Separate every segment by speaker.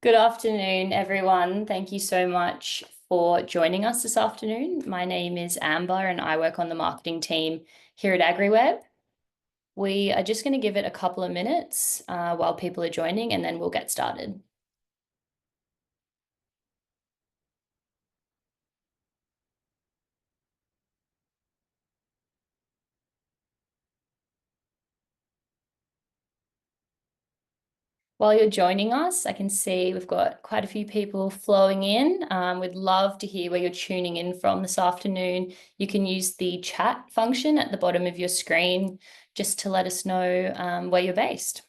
Speaker 1: Good afternoon, everyone. Thank you so much for joining us this afternoon. My name is Amber and I work on the marketing team here at AgriWebb. We are just going to give it a couple of minutes while people are joining and then we'll get started. While you're joining us, I can see we've got quite a few people flowing in. We'd love to hear where you're tuning in from this afternoon. You can use the chat function at the bottom of your screen just to let us know where you're based.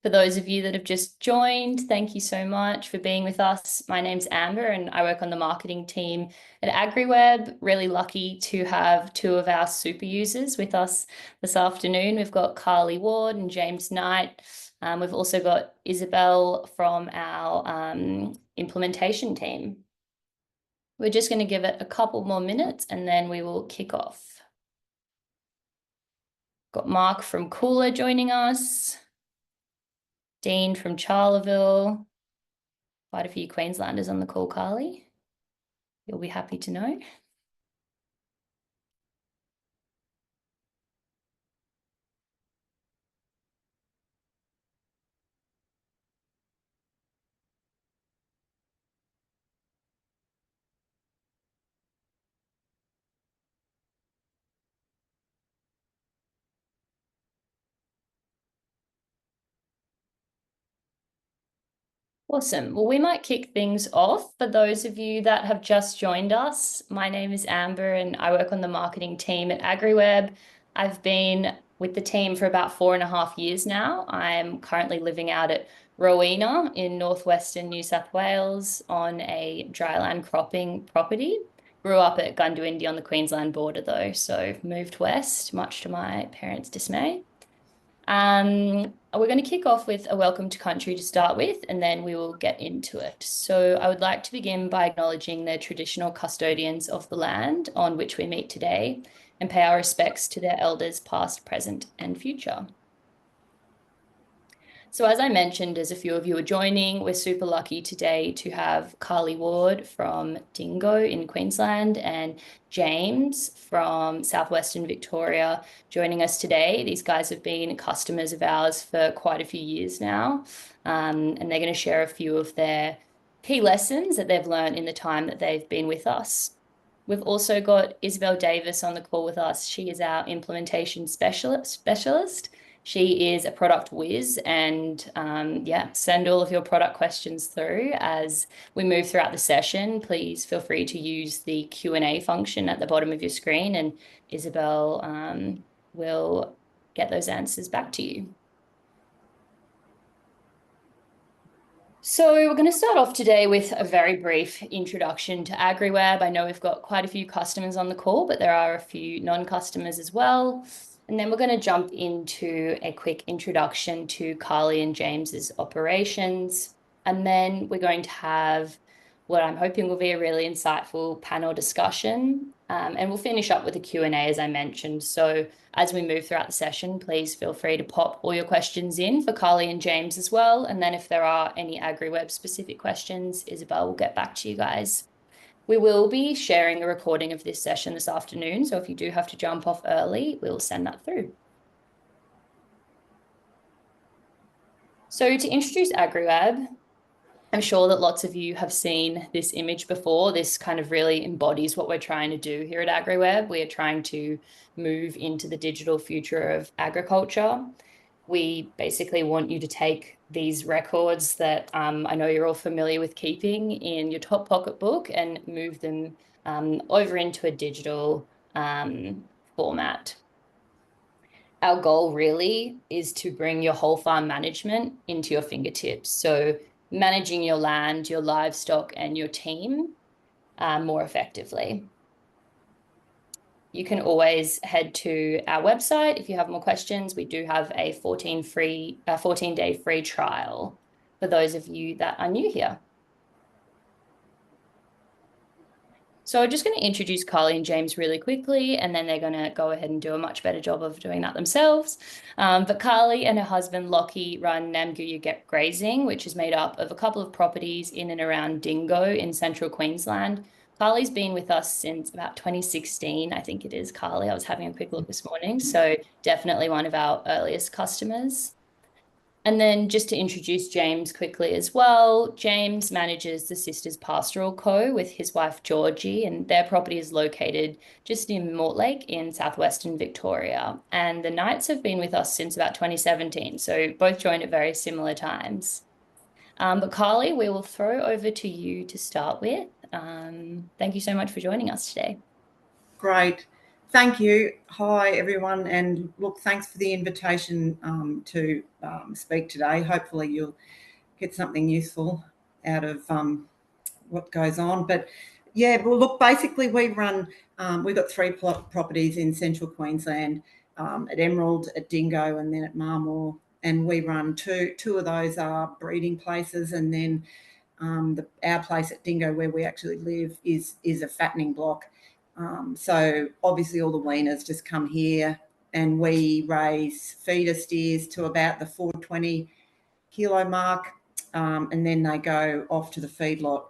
Speaker 1: For those of you that have just joined, thank you so much for being with us. My name's Amber and I work on the marketing team at AgriWebb. Really lucky to have two of our super users with us this afternoon. We've got Carly Ward and James Knight. We've also got Isabel from our implementation team. We're just going to give it a couple more minutes and then we will kick off. Got Mark from Cooler joining us. Dean from Charleville. Quite a few Queenslanders on the call, Carly. You'll be happy to know. Awesome. Well, we might kick things off. For those of you that have just joined us, my name is Amber and I work on the marketing team at AgriWebb. I've been with the team for about 4.5 years now. I'm currently living out at Rowena in northwestern New South Wales on a dryland cropping property. Grew up at Gundawindi on the Queensland border though, so moved west, much to my parents' dismay. We're going to kick off with a welcome to country to start with, and then we will get into it. So I would like to begin by acknowledging the traditional custodians of the land on which we meet today and pay our respects to their elders past, present, and future. So as I mentioned, as a few of you are joining, we're super lucky today to have Carly Ward from Dingo in Queensland and James from southwestern Victoria joining us today. These guys have been customers of ours for quite a few years now, and they're going to share a few of their key lessons that they've learned in the time that they've been with us. We've also got Isabel Davis on the call with us. She is our implementation specialist. She is a product whiz and yeah, send all of your product questions through as we move throughout the session. Please feel free to use the Q&A function at the bottom of your screen and Isabel will get those answers back to you. So we're going to start off today with a very brief introduction to AgriWebb. I know we've got quite a few customers on the call, but there are a few non-customers as well. And then we're going to jump into a quick introduction to Carly and James's operations. And then we're going to have what I'm hoping will be a really insightful panel discussion. And we'll finish up with a Q&A, as I mentioned. So as we move throughout the session, please feel free to pop all your questions in for Carly and James as well. And then if there are any AgriWebb specific questions, Isabel will get back to you guys. We will be sharing a recording of this session this afternoon. So if you do have to jump off early, we'll send that through. So to introduce AgriWebb, I'm sure that lots of you have seen this image before. This kind of really embodies what we're trying to do here at AgriWebb. We are trying to move into the digital future of agriculture. We basically want you to take these records that I know you're all familiar with keeping in your top pocket book and move them over into a digital format. Our goal really is to bring your whole farm management into your fingertips. So managing your land, your livestock, and your team more effectively. You can always head to our website if you have more questions. We do have a 14-day free trial for those of you that are new here. So I'm just going to introduce Carly and James really quickly, and then they're going to go ahead and do a much better job of doing that themselves. But Carly and her husband Lockie run Namguya Grazing, which is made up of a couple of properties in and around Dingo in central Queensland. Carly's been with us since about 2016, I think it is, Carly. I was having a quick look this morning. So definitely one of our earliest customers. And then just to introduce James quickly as well, James manages the Sisters Pastoral Co. with his wife Georgie, and their property is located just near Mortlake in southwestern Victoria. And the Knights have been with us since about 2017, so both joined at very similar times. But Carly, we will throw over to you to start with. Thank you so much for joining us today.
Speaker 2: Great. Thank you. Hi, everyone. And look, thanks for the invitation to speak today. Hopefully you'll get something useful out of what goes on. But yeah, well, look, basically we've got three properties in central Queensland, at Emerald, at Dingo, and then at Marmore. And we run two of those are breeding places, and then our place at Dingo, where we actually live, is a fattening block. So obviously all the weaners just come here, and we raise feeder steers to about the 420 kilo mark, and then they go off to the feedlot.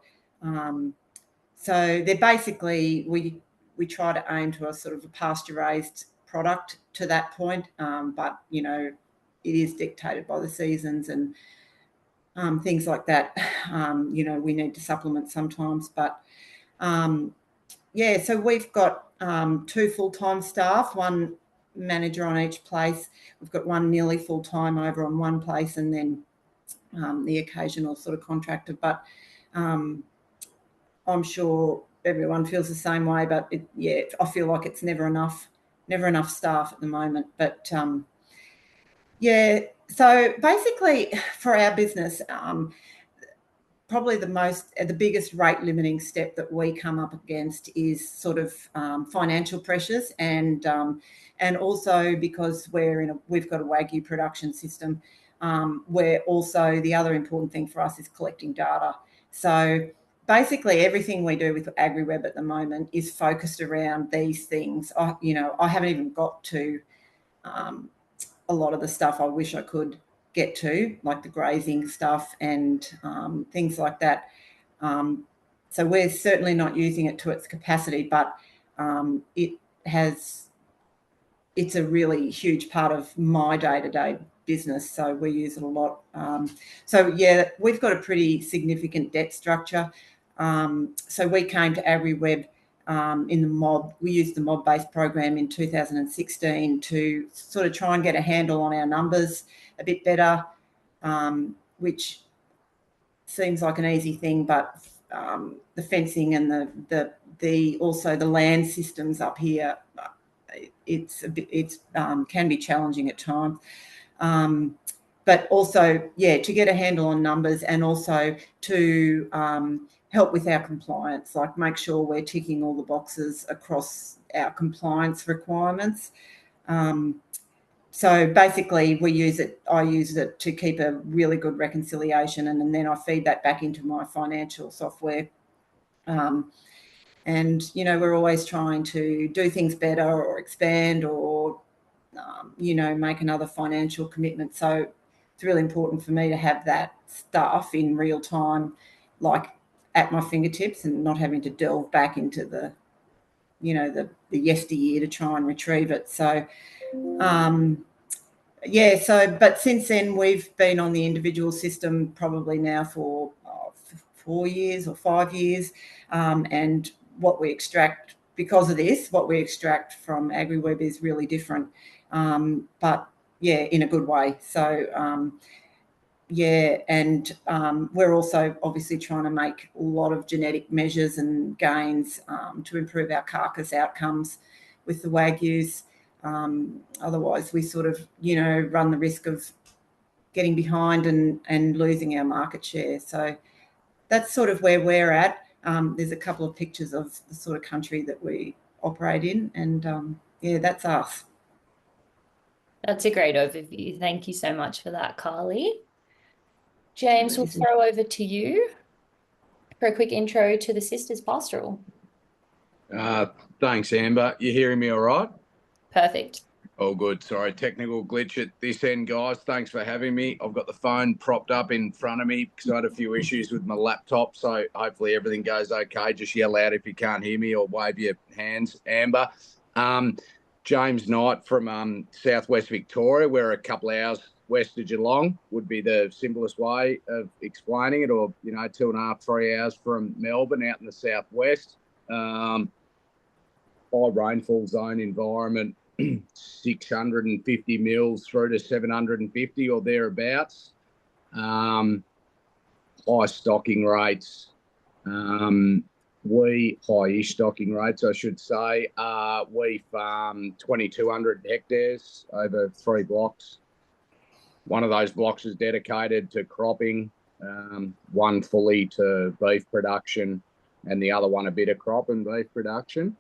Speaker 2: So they're basically, we try to aim to a sort of a pasture raised product to that point, but it is dictated by the seasons and things like that. We need to supplement sometimes, but so we've got two full-time staff, one manager on each place. We've got one nearly full-time over on one place, and then the occasional sort of contractor. But I'm sure everyone feels the same way. But I feel like it's never enough staff at the moment. But so basically for our business, probably the biggest rate limiting step that we come up against is sort of financial pressures, and also because we've got a Wagyu production system, where also the other important thing for us is collecting data. So basically everything we do with AgriWebb at the moment is focused around these things. I haven't even got to a lot of the stuff I wish I could get to, like the grazing stuff and things like that. So we're certainly not using it to its capacity, but it's a really huge part of my day-to-day business, so we use it a lot. We've got a pretty significant debt structure. So we came to AgriWebb in the mob. We used the mob-based program in 2016 to sort of try and get a handle on our numbers a bit better, which seems like an easy thing, but the fencing and the also the land systems up here, can be challenging at times. But also, to get a handle on numbers, and also to help with our compliance, like make sure we're ticking all the boxes across our compliance requirements. So basically I use it to keep a really good reconciliation, and then I feed that back into my financial software. And, we're always trying to do things better or expand or, make another financial commitment. So it's really important for me to have that stuff in real time, like at my fingertips, and not having to delve back into the yesteryear to try and retrieve it. So, but since then we've been on the individual system probably now for 4 years or 5 years, and what we extract because of this, what we extract from AgriWebb is really different, but in a good way. So we're also obviously trying to make a lot of genetic measures and gains to improve our carcass outcomes with the Wagyus. Otherwise we sort of run the risk of getting behind and losing our market share. So that's sort of where we're at. There's a couple of pictures of the sort of country that we operate in, and that's us.
Speaker 1: That's a great overview. Thank you so much for that, Carly. James, we'll throw over to you for a quick intro to the Sisters Pastoral.
Speaker 3: Uh, Thanks, Amber. You hearing me all right?
Speaker 1: Perfect.
Speaker 3: All good. Sorry, technical glitch at this end, guys. Thanks for having me. I've got the phone propped up in front of me because I had a few issues with my laptop. So hopefully everything goes okay. Just yell out if you can't hear me or wave your hands, Amber. Um, James Knight from Southwest Victoria. We're a couple of hours west of Geelong, would be the simplest way of explaining it, or, 2.5, 3 hours from Melbourne out in the southwest. High rainfall zone environment, 650 mils through to 750 or thereabouts. High stocking rates. High-ish stocking rates, I should say. We farm 2,200 hectares over 3 blocks. One of those blocks is dedicated to cropping, one fully to beef production, and the other one a bit of crop and beef production.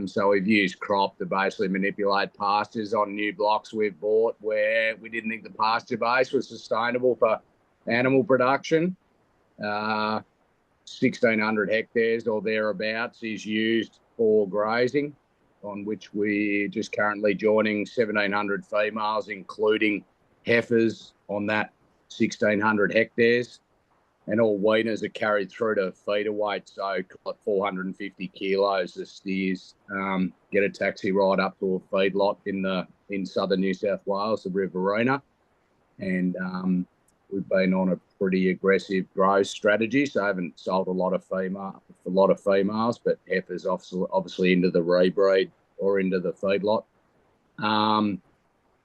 Speaker 3: So we've used crop to basically manipulate pastures on new blocks we've bought where we didn't think the pasture base was sustainable for animal production. 1,600 hectares or thereabouts is used for grazing, on which we're just currently joining 1,700 females, including heifers, on that 1,600 hectares. And all weaners are carried through to feeder weight, so 450 kilos of steers. Get a taxi ride up to a feedlot in southern New South Wales, the Riverina, and we've been on a pretty aggressive growth strategy. So I haven't sold a lot of females, but heifers obviously into the rebreed or into the feedlot.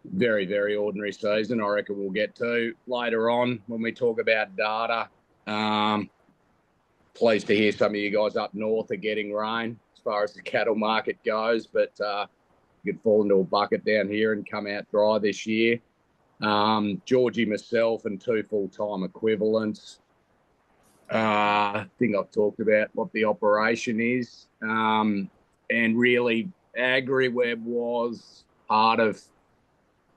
Speaker 3: Very, very ordinary season. I reckon we'll get to later on when we talk about data. Pleased to hear some of you guys up north are getting rain as far as the cattle market goes, but you could fall into a bucket down here and come out dry this year. Georgie, myself, and 2 full-time equivalents. I think I've talked about what the operation is. And really, AgriWebb was part of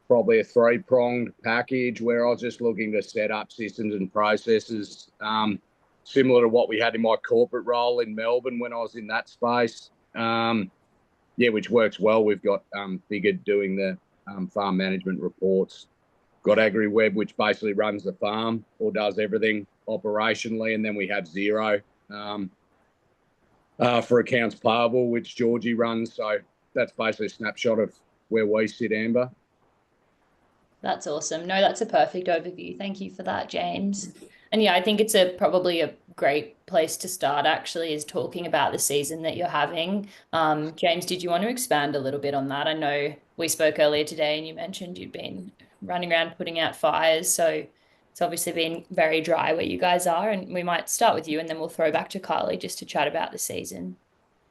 Speaker 3: probably a 3-pronged package where I was just looking to set up systems and processes similar to what we had in my corporate role in Melbourne when I was in that space. Which works well. We've got Figured doing the farm management reports. Got AgriWebb, which basically runs the farm or does everything operationally, and then we have Zero for accounts payable, which Georgie runs. So that's basically a snapshot of where we sit, Amber.
Speaker 1: That's awesome. No, that's a perfect overview. Thank you for that, James. And yeah, I think it's probably a great place to start, actually, is talking about the season that you're having. James, did you want to expand a little bit on that? I know we spoke earlier today and you mentioned you've been running around putting out fires. So it's obviously been very dry where you guys are. And we might start with you and then we'll throw back to Carly just to chat about the season.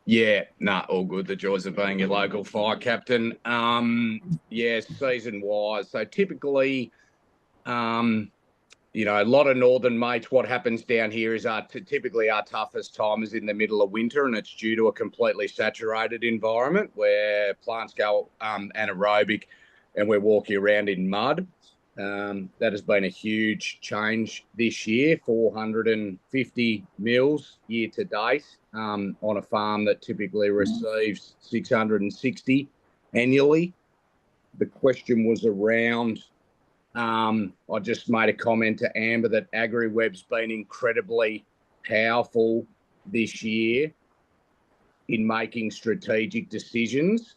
Speaker 3: Yeah, all good. The joys of being your local fire captain. Season-wise. So typically, a lot of northern mates, what happens down here is typically our toughest time is in the middle of winter, and it's due to a completely saturated environment where plants go anaerobic and we're walking around in mud. That has been a huge change this year, 450 mils year to date on a farm that typically receives 660 annually. The question was around, I just made a comment to Amber that AgriWebb's been incredibly powerful this year in making strategic decisions.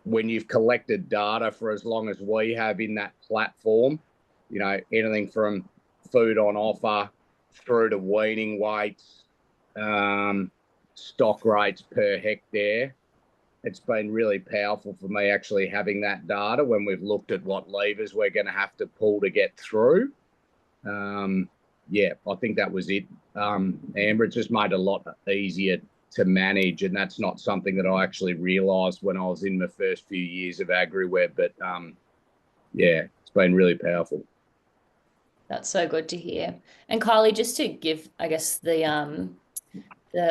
Speaker 3: When you've collected data for as long as we have in that platform, anything from food on offer through to weaning weights, stock rates per hectare, it's been really powerful for me actually having that data when we've looked at what levers we're going to have to pull to get through. I think that was it. Amber, it just made it a lot easier to manage, and that's not something that I actually realised when I was in my first few years of AgriWebb, but it's been really powerful.
Speaker 1: That's so good to hear. And Carly, just to give, I guess, the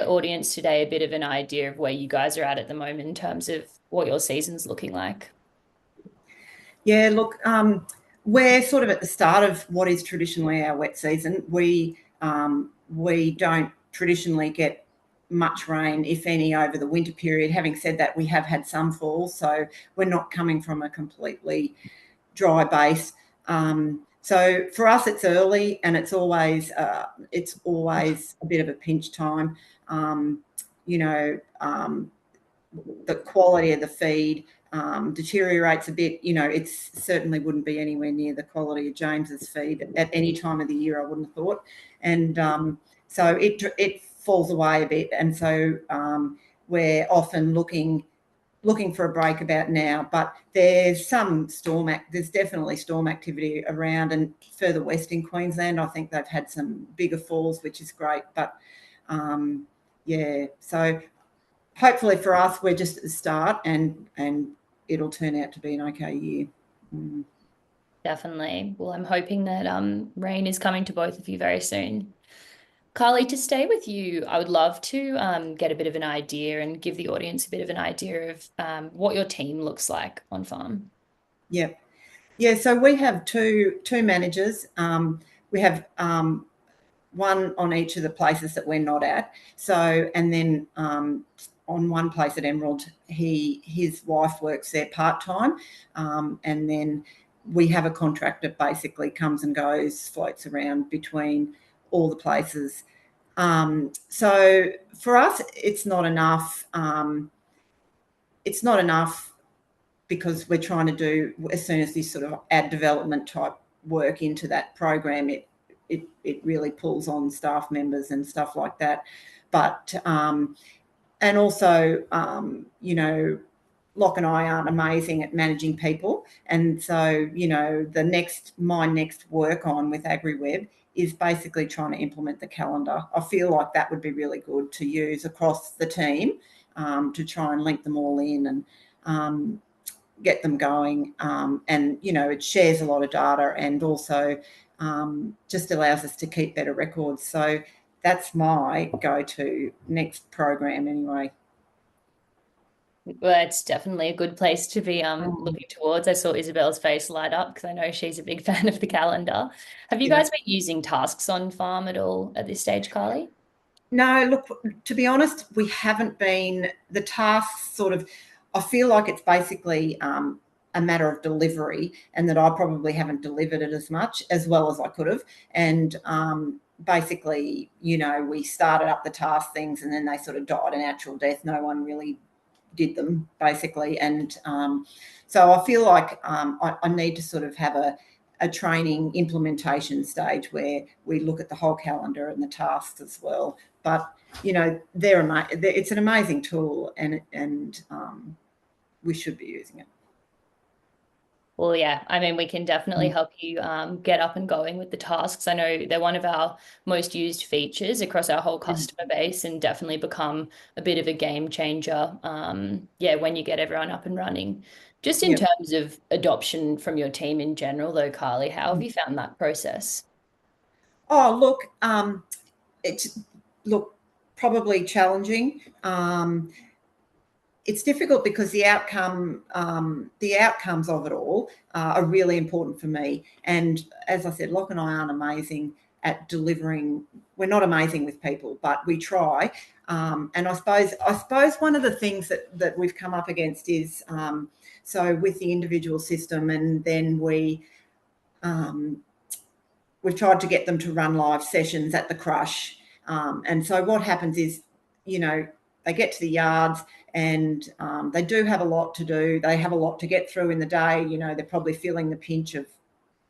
Speaker 1: audience today a bit of an idea of where you guys are at the moment in terms of what your season's looking like.
Speaker 2: Yeah, look, we're sort of at the start of what is traditionally our wet season. We don't traditionally get much rain, if any, over the winter period. Having said that, we have had some falls, so we're not coming from a completely dry base. So for us, it's early, and it's always a bit of a pinch time. The quality of the feed deteriorates a bit. It certainly wouldn't be anywhere near the quality of James's feed at any time of the year, I wouldn't have thought. And so it falls away a bit. And so we're often looking for a break about now, but there's definitely storm activity around, and further west in Queensland, I think they've had some bigger falls, which is great. But so hopefully for us, we're just at the start, and it'll turn out to be an okay year.
Speaker 1: Definitely. Well, I'm hoping that rain is coming to both of you very soon. Carly, to stay with you, I would love to get a bit of an idea and give the audience a bit of an idea of what your team looks like on farm.
Speaker 2: Yeah. So we have two managers. We have one on each of the places that we're not at. So, and then on one place at Emerald, his wife works there part-time, and then we have a contract that basically comes and goes, floats around between all the places. So for us, it's not enough. It's not enough because we're trying to do, as soon as this sort of ad development type work into that program, it really pulls on staff members and stuff like that. But and also, Locke and I aren't amazing at managing people, and so my next work on with AgriWebb is basically trying to implement the calendar. I feel like that would be really good to use across the team, to try and link them all in and get them going. And it shares a lot of data, and also just allows us to keep better records. So that's my go-to next program anyway.
Speaker 1: Well, it's definitely a good place to be looking towards. I saw Isabel's face light up because I know she's a big fan of the calendar. Have you guys been using tasks on farm at all at this stage, Carly?
Speaker 2: No, look, to be honest, we haven't been. The tasks sort of, I feel like it's basically a matter of delivery, and that I probably haven't delivered it as much as well as I could have. And basically, we started up the task things, and then they sort of died a natural death. No one really did them, basically. And so I feel like I need to sort of have a training implementation stage where we look at the whole calendar and the tasks as well. But it's an amazing tool, and we should be using it.
Speaker 1: Well, yeah, I mean, we can definitely help you get up and going with the tasks. I know they're one of our most used features across our whole customer base, and definitely become a bit of a game changer. When you get everyone up and running. Just in terms of adoption from your team in general, though, Carly, how have you found that process?
Speaker 2: Oh, look, it's probably challenging. It's difficult because the outcomes of it all are really important for me. And as I said, Locke and I aren't amazing at delivering. We're not amazing with people, but we try. And I suppose one of the things that we've come up against is, so with the individual system, and then we've tried to get them to run live sessions at the crush. And so what happens is, they get to the yards, and they do have a lot to do. They have a lot to get through in the day. They're probably feeling the pinch of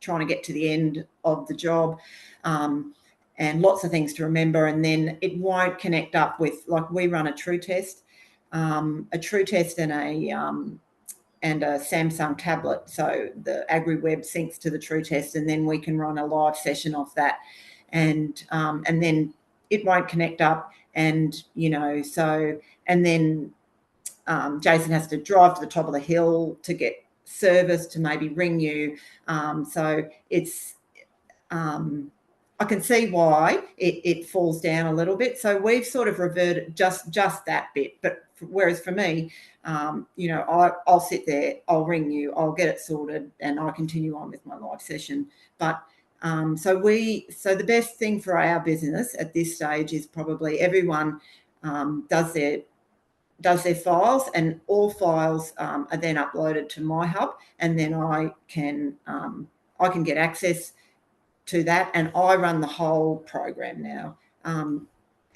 Speaker 2: trying to get to the end of the job, and lots of things to remember. And then it won't connect up with, like, we run a true test and a Samsung tablet. So the AgriWebb syncs to the true test, and then we can run a live session off that. And then it won't connect up. And, and then Jason has to drive to the top of the hill to get service, to maybe ring you. So it's, I can see why it falls down a little bit. So we've sort of reverted just that bit. But whereas for me, I'll sit there, I'll ring you, I'll get it sorted, and I'll continue on with my live session. But so the best thing for our business at this stage is probably everyone does their files, and all files are then uploaded to my hub, and then I can get access to that, and I run the whole program now,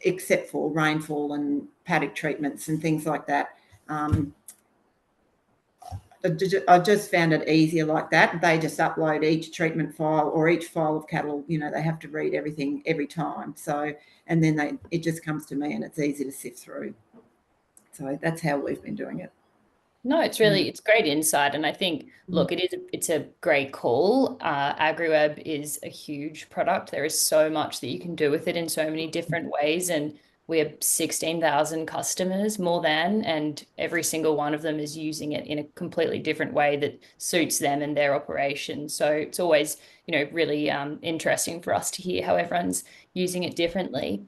Speaker 2: except for rainfall and paddock treatments and things like that. I just found it easier like that. They just upload each treatment file or each file of cattle. They have to read everything every time. So, and then it just comes to me, and it's easy to sift through. So that's how we've been doing it.
Speaker 1: No, it's great insight. And I think, look, it's a great call. AgriWebb is a huge product. There is so much that you can do with it in so many different ways. And we have 16,000 customers, more than, and every single one of them is using it in a completely different way that suits them and their operation. So it's always, really interesting for us to hear how everyone's using it differently.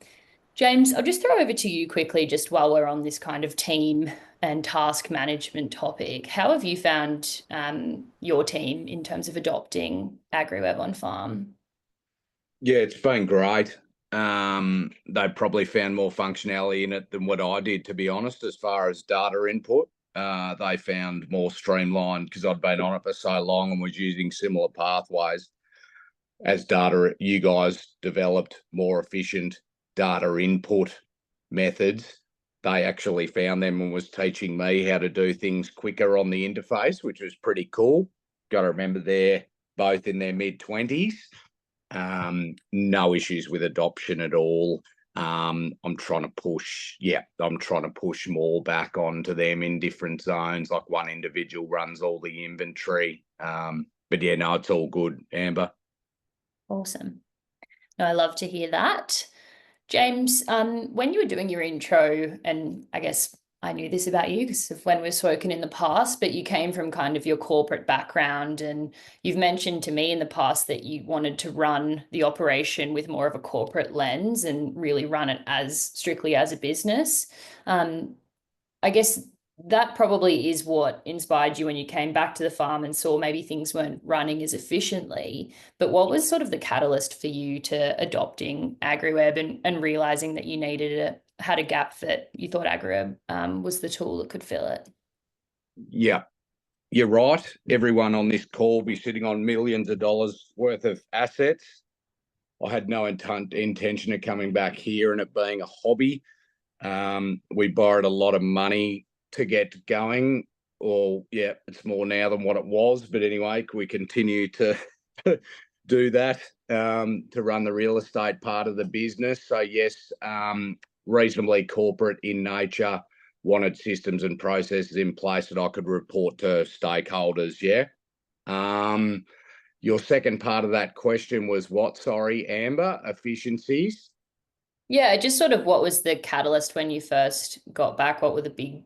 Speaker 1: James, I'll just throw over to you quickly, just while we're on this kind of team and task management topic. How have you found your team in terms of adopting AgriWebb on farm?
Speaker 3: Yeah, it's been great. They probably found more functionality in it than what I did, to be honest, as far as data input. They found more streamlined because I'd been on it for so long and was using similar pathways. As data, you guys developed more efficient data input methods. They actually found them and was teaching me how to do things quicker on the interface, which was pretty cool. Got to remember they're both in their mid-20s. No issues with adoption at all. I'm trying to push more back onto them in different zones. Like one individual runs all the inventory. But yeah, no, it's all good, Amber.
Speaker 1: Awesome. No, I love to hear that. James, when you were doing your intro, and I guess I knew this about you because of when we've spoken in the past, but you came from kind of your corporate background, and you've mentioned to me in the past that you wanted to run the operation with more of a corporate lens and really run it as strictly as a business. I guess that probably is what inspired you when you came back to the farm and saw maybe things weren't running as efficiently. But what was sort of the catalyst for you to adopting AgriWebb and realizing that you had a gap that you thought AgriWebb was the tool that could fill it?
Speaker 3: Yeah, you're right. Everyone on this call will be sitting on millions of dollars worth of assets. I had no intention of coming back here and it being a hobby. We borrowed a lot of money to get going, it's more now than what it was, but anyway, we continue to do that to run the real estate part of the business. So yes, reasonably corporate in nature, wanted systems and processes in place that I could report to stakeholders. Your second part of that question was what? Sorry, Amber. Efficiencies.
Speaker 1: Yeah, just sort of what was the catalyst when you first got back? What were the big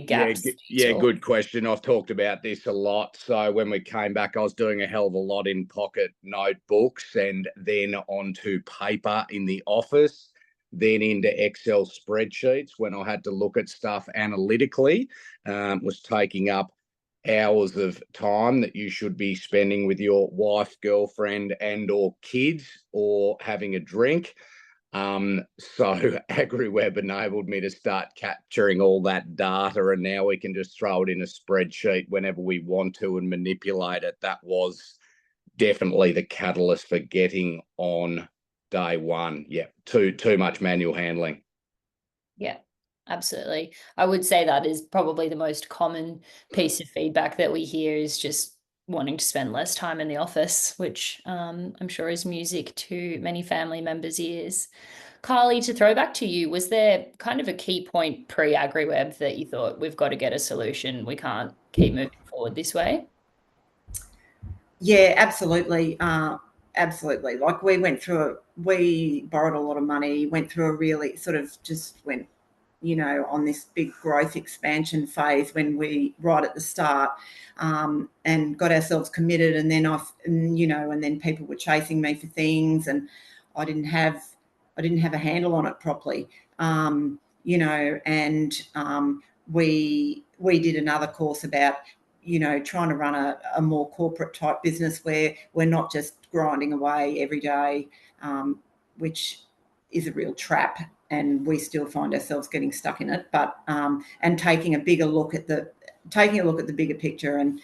Speaker 1: gaps?
Speaker 3: Yeah, good question. I've talked about this a lot. So when we came back, I was doing a hell of a lot in pocket notebooks and then onto paper in the office, then into Excel spreadsheets when I had to look at stuff analytically. Was taking up hours of time that you should be spending with your wife, girlfriend, and or kids, or having a drink. So AgriWebb enabled me to start capturing all that data, and now we can just throw it in a spreadsheet whenever we want to and manipulate it. That was definitely the catalyst for getting on day one. Yeah, too much manual handling.
Speaker 1: Yeah, absolutely. I would say that is probably the most common piece of feedback that we hear, is just wanting to spend less time in the office, which I'm sure is music to many family members' ears. Carly, to throw back to you, was there kind of a key point pre-AgriWebb that you thought, we've got to get a solution, we can't keep moving forward this way?
Speaker 2: Yeah, absolutely. Absolutely. Like we borrowed a lot of money, went through a really sort of just went, on this big growth expansion phase when we right at the start, and got ourselves committed. And then and then people were chasing me for things, and I didn't have a handle on it properly. And we did another course about trying to run a more corporate type business where we're not just grinding away every day, which is a real trap. and we still find ourselves getting stuck in it, but and taking a look at the bigger picture. And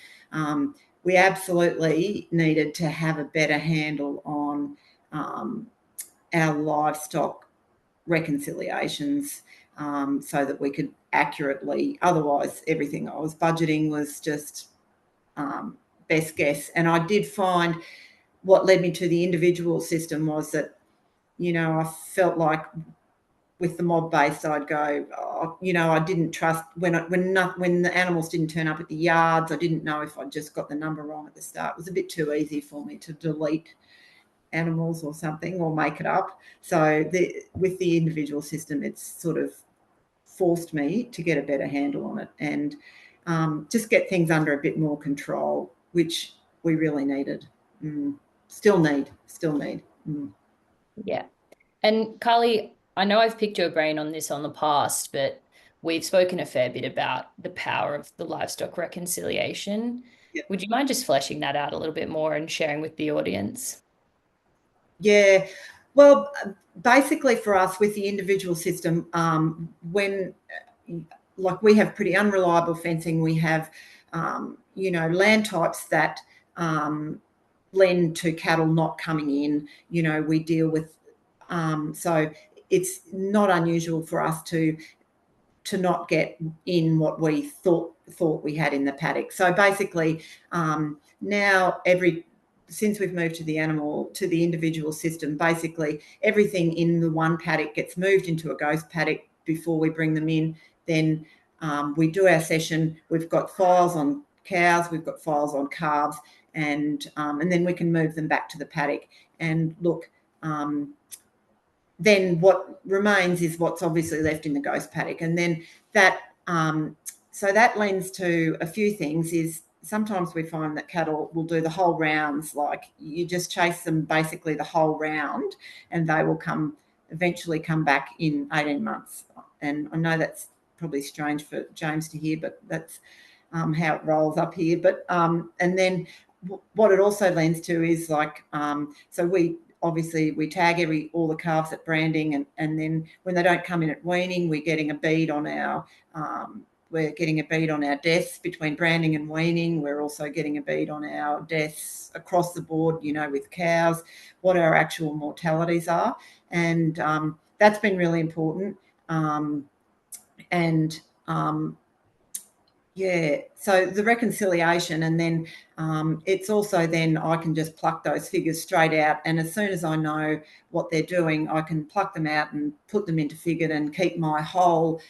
Speaker 2: we absolutely needed to have a better handle on our livestock reconciliations, so that we could accurately, otherwise everything I was budgeting was just best guess. And I did find what led me to the individual system was that, I felt like with the mob based, I'd go, I didn't trust when the animals didn't turn up at the yards. I didn't know if I'd just got the number wrong at the start. It was a bit too easy for me to delete animals or something or make it up. So with the individual system, it's sort of forced me to get a better handle on it and just get things under a bit more control, which we really needed. Still need.
Speaker 1: Yeah. And Carly, I know I've picked your brain on this on the past, but we've spoken a fair bit about the power of the livestock reconciliation.
Speaker 2: Yep.
Speaker 1: Would you mind just fleshing that out a little bit more and sharing with the audience?
Speaker 2: Yeah. Well, basically for us with the individual system, when like we have pretty unreliable fencing, we have, land types that lend to cattle not coming in, we deal with, so it's not unusual for us to not get in what we thought we had in the paddock. So basically, now since we've moved to the individual system, basically everything in the one paddock gets moved into a ghost paddock before we bring them in. Then we do our session. We've got files on cows, we've got files on calves, and then we can move them back to the paddock. And look, then what remains is what's obviously left in the ghost paddock. And then that, so that lends to a few things. Is sometimes we find that cattle will do the whole rounds, like you just chase them basically the whole round and they will eventually come back in 18 months. And I know that's probably strange for James to hear, but that's how it rolls up here. But and then what it also lends to is like, so we tag all the calves at branding, and then when they don't come in at weaning, we're getting a bead on our deaths between branding and weaning. We're also getting a bead on our deaths across the board, with cows, what our actual mortalities are. And that's been really important. So the reconciliation, and then it's also then I can just pluck those figures straight out, and as soon as I know what they're doing, I can pluck them out and put them into figured and keep my whole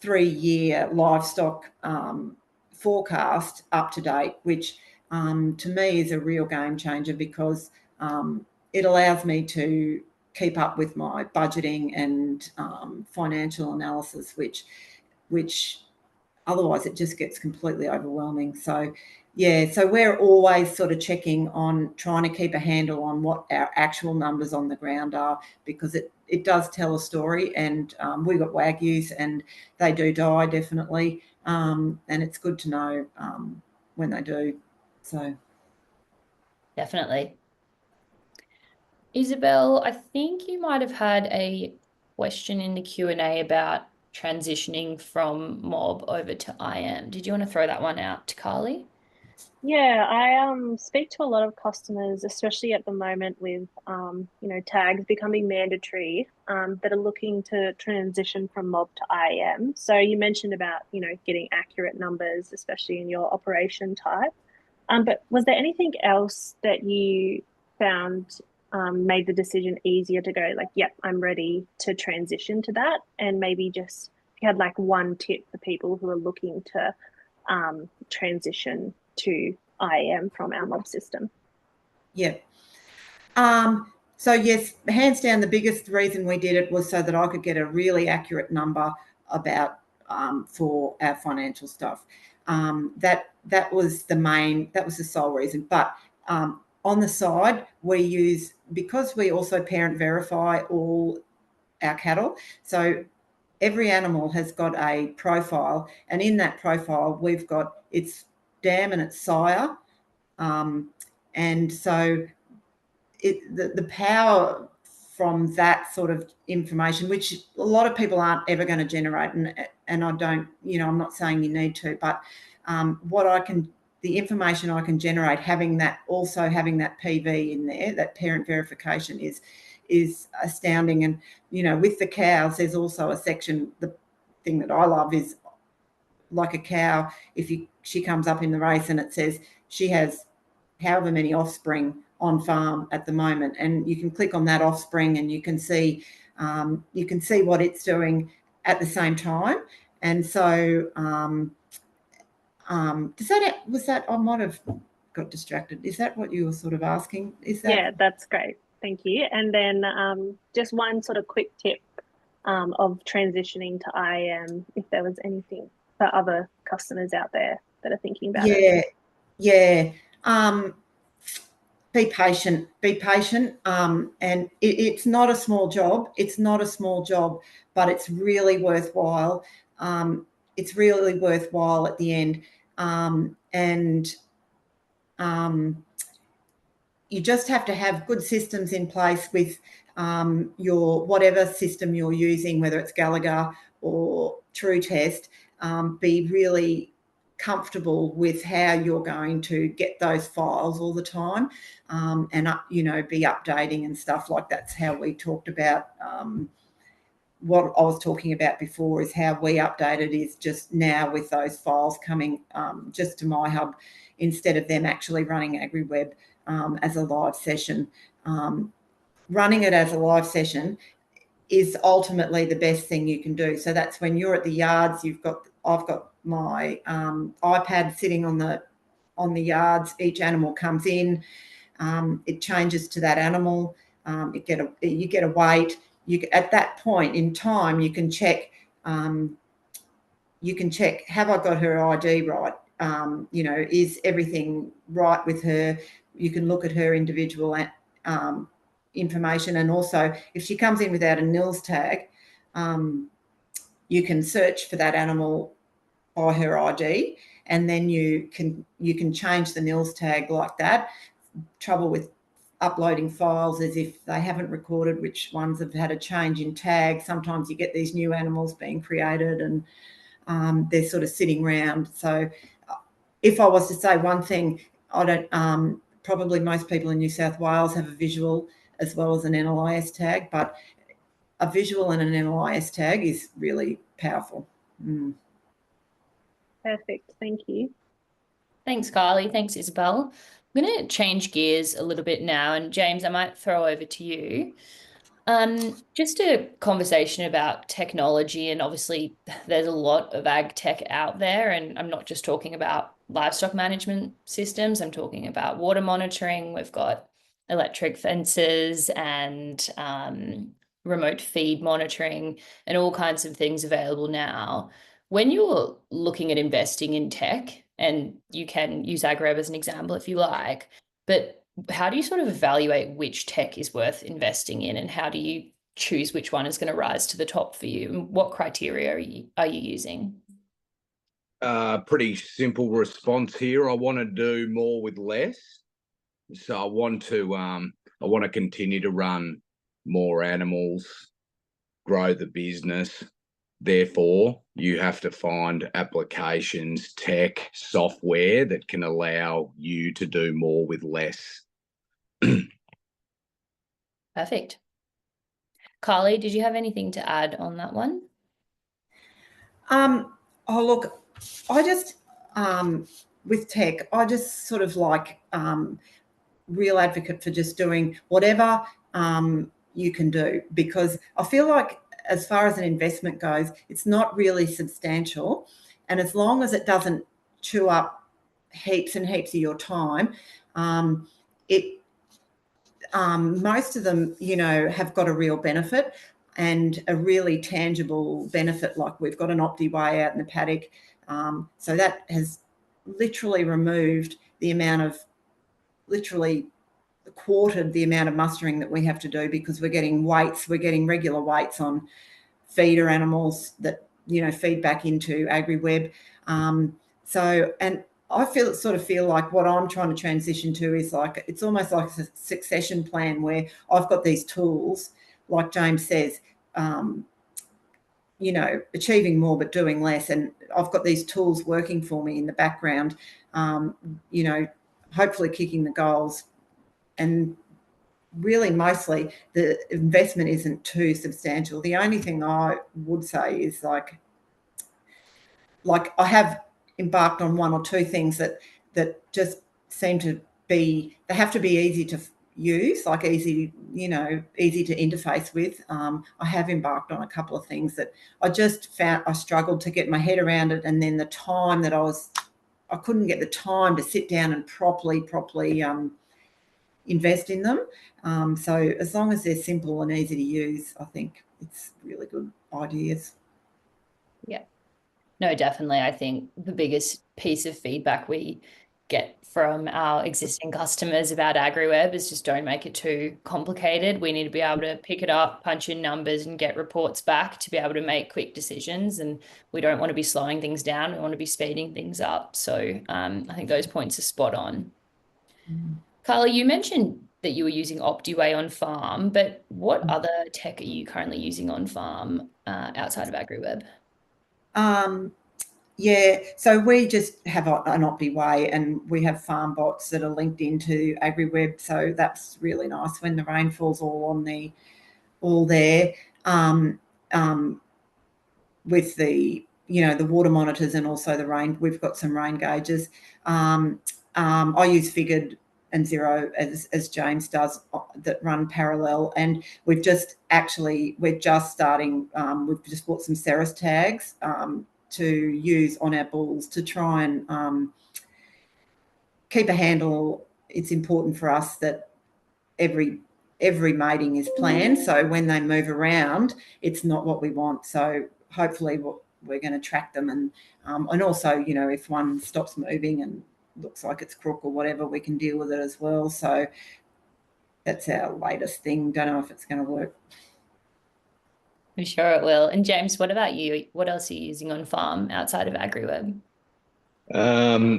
Speaker 2: 3-year livestock forecast up to date, which to me is a real game changer, because it allows me to keep up with my budgeting and financial analysis, which otherwise it just gets completely overwhelming. So we're always sort of checking on trying to keep a handle on what our actual numbers on the ground are, because it does tell a story. And we got Wagyus and they do die, definitely. And it's good to know when they do. So
Speaker 1: Definitely. Isabel, I think you might have had a question in the Q&A about transitioning from mob over to IM. Did you want to throw that one out to Carly?
Speaker 4: Yeah, I speak to a lot of customers, especially at the moment with tags becoming mandatory, that are looking to transition from mob to IM. So you mentioned about getting accurate numbers, especially in your operation type. But was there anything else that you found made the decision easier to go like, yep, I'm ready to transition to that? And maybe just if you had like one tip for people who are looking to transition to IAM from our mob system.
Speaker 2: Yeah. So yes, hands down, the biggest reason we did it was so that I could get a really accurate number about for our financial stuff. That was the sole reason. But on the side, because we also parent verify all our cattle. So every animal has got a profile, and in that profile, we've got its dam and its sire. And so the power from that sort of information, which a lot of people aren't ever going to generate, and I don't, I'm not saying you need to, but the information I can generate, having that PV in there, that parent verification, is astounding. And with the cows, there's also a section. The thing that I love is, like a cow, she comes up in the race and it says she has however many offspring on farm at the moment, and you can click on that offspring and you can see what it's doing at the same time. And so I might have got distracted. Is that what you were sort of asking?
Speaker 4: Yeah, that's great. Thank you. And then just one sort of quick tip of transitioning to IAM, if there was anything for other customers out there that are thinking about it.
Speaker 2: Yeah. Be patient. And it's not a small job. But it's really worthwhile. It's really worthwhile at the end. You just have to have good systems in place with your whatever system you're using, whether it's Gallagher or TrueTest. Be really comfortable with how you're going to get those files all the time, and be updating and stuff. Like, that's how we talked about what I was talking about before, is how we updated is just now with those files coming just to my hub, instead of them actually running AgriWebb as a live session. Running it as a live session is ultimately the best thing you can do. So that's when you're at the yards. I've got my iPad sitting on the yards. Each animal comes in. It changes to that animal. You get a weight. At that point in time, you can check. Have I got her ID right? Is everything right with her? You can look at her individual information, and also if she comes in without a NILS tag, you can search for that animal by her ID, and then you can change the NILS tag like that. Trouble with uploading files is if they haven't recorded which ones have had a change in tag. Sometimes you get these new animals being created, and they're sort of sitting around. So if I was to say one thing, I don't. Probably most people in New South Wales have a visual as well as an NLIS tag, but a visual and an NLIS tag is really powerful.
Speaker 4: Perfect. Thank you.
Speaker 1: Thanks, Kylie. Thanks, Isabel. I'm going to change gears a little bit now, and James, I might throw over to you. Just a conversation about technology, and obviously there's a lot of ag tech out there, and I'm not just talking about livestock management systems. I'm talking about water monitoring. We've got electric fences and remote feed monitoring and all kinds of things available now. When you're looking at investing in tech, and you can use AgriWebb as an example if you like, but how do you sort of evaluate which tech is worth investing in, and how do you choose which one is going to rise to the top for you? And what criteria are you using?
Speaker 3: Pretty simple response here. I want to do more with less. So I want to continue to run more animals, grow the business. Therefore, you have to find applications, tech, software that can allow you to do more with less.
Speaker 1: Perfect. Carly, did you have anything to add on that one?
Speaker 2: Look, I just with tech, I just sort of like real advocate for just doing whatever you can do, because I feel like as far as an investment goes, it's not really substantial, and as long as it doesn't chew up heaps and heaps of your time, most of them, have got a real benefit, and a really tangible benefit. Like, we've got an OptiWeigh out in the paddock, so that has literally quartered the amount of mustering that we have to do, because we're getting regular weights on feeder animals that feed back into AgriWebb. So, and I feel like what I'm trying to transition to is like, it's almost like a succession plan where I've got these tools, like James says, you know, achieving more but doing less. And I've got these tools working for me in the background, you know, hopefully kicking the goals. And really, mostly the investment isn't too substantial. The only thing I would say is like I have embarked on one or two things that just seem to be, they have to be easy to use, like easy, you know, easy to interface with. I have embarked on a couple of things that I just found I struggled to get my head around it, and then the time that I couldn't get the time to sit down and properly invest in them. So as long as they're simple and easy to use, I think it's really good ideas.
Speaker 1: Yeah. No, definitely. I think the biggest piece of feedback we get from our existing customers about AgriWebb is just don't make it too complicated. We need to be able to pick it up, punch in numbers, and get reports back to be able to make quick decisions. And we don't want to be slowing things down. We want to be speeding things up. So I think those points are spot on. Carla, you mentioned that you were using OptiWay on farm, but what other tech are you currently using on farm outside of AgriWebb?
Speaker 2: Yeah, so we just have an OptiWay, and we have farm bots that are linked into AgriWebb. So that's really nice when the rainfall's all there. With the, you know, the water monitors and also the rain, we've got some rain gauges. I use Figured and Zero as James does, that run parallel, and we're just starting. We've just bought some Ceres tags to use on our bulls to try and keep a handle. It's important for us that every mating is planned, so when they move around, it's not what we want. So hopefully we're going to track them, and also, you know, if one stops moving and looks like it's crook or whatever, we can deal with it as well. So that's our latest thing. Don't know if it's going to work.
Speaker 1: I'm sure it will. And James, what about you? What else are you using on farm outside of AgriWebb?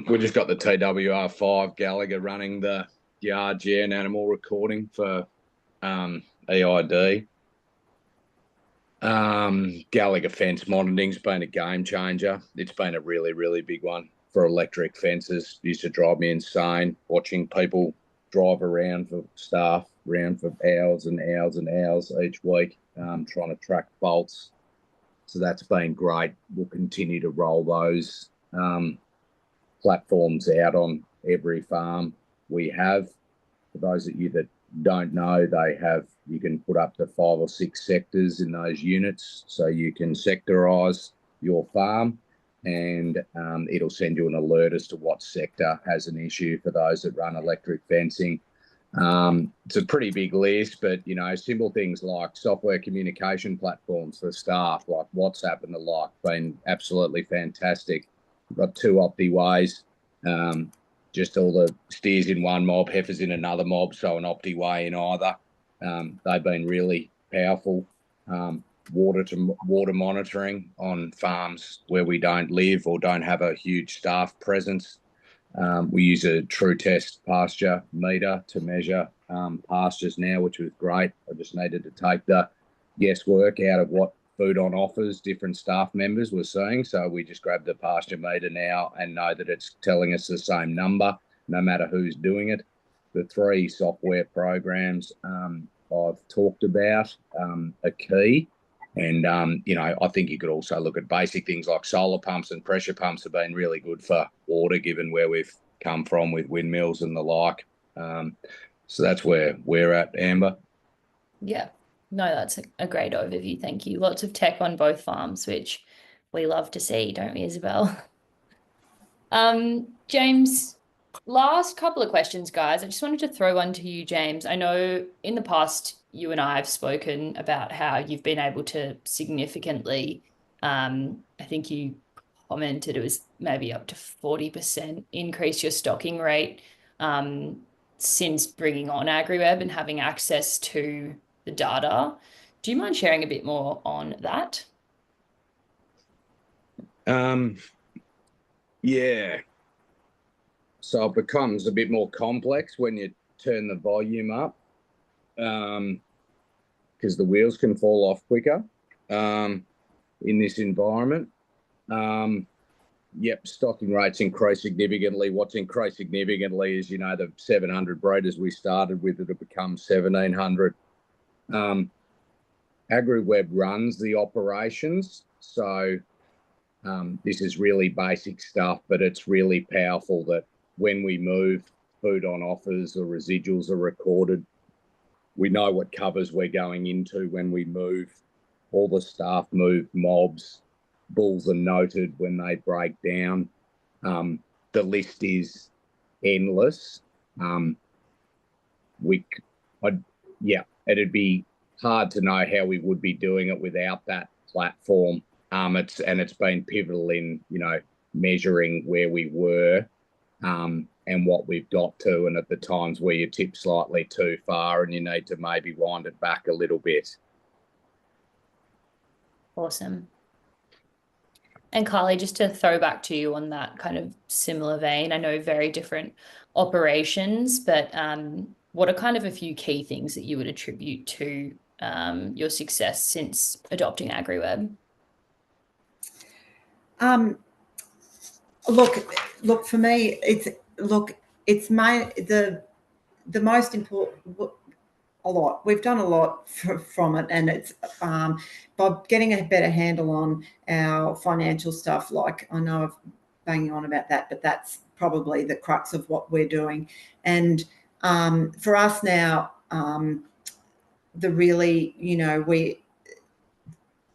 Speaker 3: We just got the TWR5 Gallagher running the RGN animal recording for EID. Gallagher fence monitoring's been a game changer. It's been a really, really big one for electric fences. It used to drive me insane watching people drive around for staff, around for hours and hours and hours each week, trying to track bolts. So that's been great. We'll continue to roll those platforms out on every farm we have. For those of you that don't know, you can put up to 5 or 6 sectors in those units, so you can sectorize your farm, and it'll send you an alert as to what sector has an issue for those that run electric fencing. It's a pretty big list, but, you know, simple things like software communication platforms for staff, like WhatsApp and the like, been absolutely fantastic. We've got 2 OptiWays, just all the steers in one mob, heifers in another mob, so an OptiWay in either. They've been really powerful. Water monitoring on farms where we don't live or don't have a huge staff presence. We use a True Test pasture meter to measure pastures now, which was great. I just needed to take the guesswork out of what food on offers different staff members were seeing. So we just grab the pasture meter now and know that it's telling us the same number, no matter who's doing it. The 3 software programs I've talked about are key. And, you know, I think you could also look at basic things like solar pumps and pressure pumps have been really good for water, given where we've come from with windmills and the like. So that's where we're at, Amber.
Speaker 1: Yeah, no, that's a great overview. Thank you. Lots of tech on both farms, which we love to see, don't we, Isabel? James, last couple of questions, guys. I just wanted to throw one to you, James. I know in the past you and I have spoken about how you've been able to significantly, I think you commented it was maybe up to 40% increase your stocking rate since bringing on AgriWebb and having access to the data. Do you mind sharing a bit more on that?
Speaker 3: Yeah. So it becomes a bit more complex when you turn the volume up, because the wheels can fall off quicker in this environment. Yep, stocking rates increase significantly. What's increased significantly is, the 700 breeders we started with that have become 1,700. AgriWebb runs the operations, so this is really basic stuff, but it's really powerful that when we move, food on offers or residuals are recorded. We know what covers we're going into when we move. All the staff move mobs. Bulls are noted when they break down. The list is endless. It'd be hard to know how we would be doing it without that platform. It's been pivotal in measuring where we were and what we've got to, and at the times where you tip slightly too far and you need to maybe wind it back a little bit.
Speaker 1: Awesome. And Carly, just to throw back to you on that kind of similar vein, I know very different operations, but what are kind of a few key things that you would attribute to your success since adopting AgriWebb?
Speaker 2: Look, for me, it's the most important. A lot. We've done a lot from it, and it's by getting a better handle on our financial stuff. Like, I know I've banging on about that, but that's probably the crux of what we're doing. And for us now,